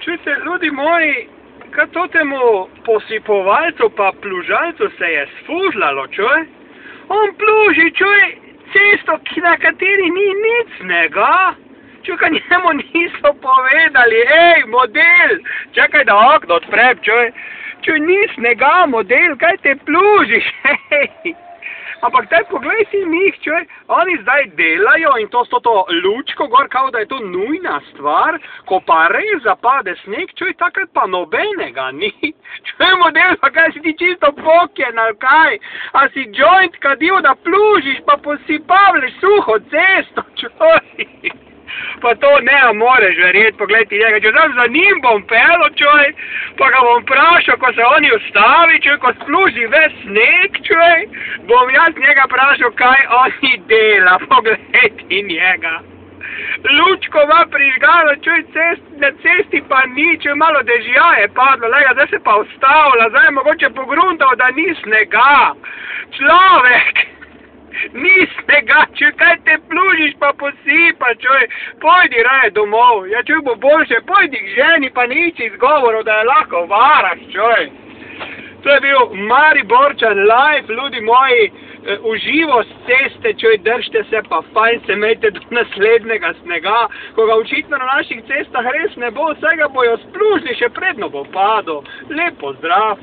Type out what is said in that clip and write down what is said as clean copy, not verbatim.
Čujte, ljudi moji, kad to temu posipovalcu pa plužalcu se je sfužlalo, čuj? On pluži, čuj, cesto, na kateri ni nic snega. Čuj, kad njemu niso povedali, ej, model, čakaj da okno odprem, čuj. Čuj, ni snega, model, kaj te plužiš, hej. Ampak taj poglej si njih, čuj, oni zdaj delajo in to s to lučko gor, kao da je to nujna stvar, ko pa res zapade sneg, čuj, takrat pa nobenega ni. Čuj, model, pa kaj si ti čisto pokjen, ali kaj? A si joint kadil, da plužiš, pa posipavljaš suho cesto, čuj. Pa to ne moreš verjeti, pogledaj njega, če zdaj za njim bom pelo, čuj, pa ga bom vprašal, ko se oni ustavi, čuj, ko spluži ves sneg, čuj, bom jaz njega vprašal, kaj oni dela, pogledaj njega. Lučko ima prižgano, čuj, na cesti pa ni, čuj, malo dežja je padlo, lega, zdaj se pa ustavila, zdaj je mogoče pogruntal, da ni snega. Človek! Ni snega, čuj, kaj te plužiš pa posipa, čuj, pojdi raje domov, ja čuj, bo boljše, pojdi k ženi pa nič izgovorov, da je lahko varaš, čuj. To je bil Mariborčan live, ljudi moji, uživo s ceste, čuj, držite se pa fajn se imejte do naslednjega snega, ko ga očitno na naših cestah res ne bo, vsega bojo splužili, še predno bo padel. Lep pozdrav.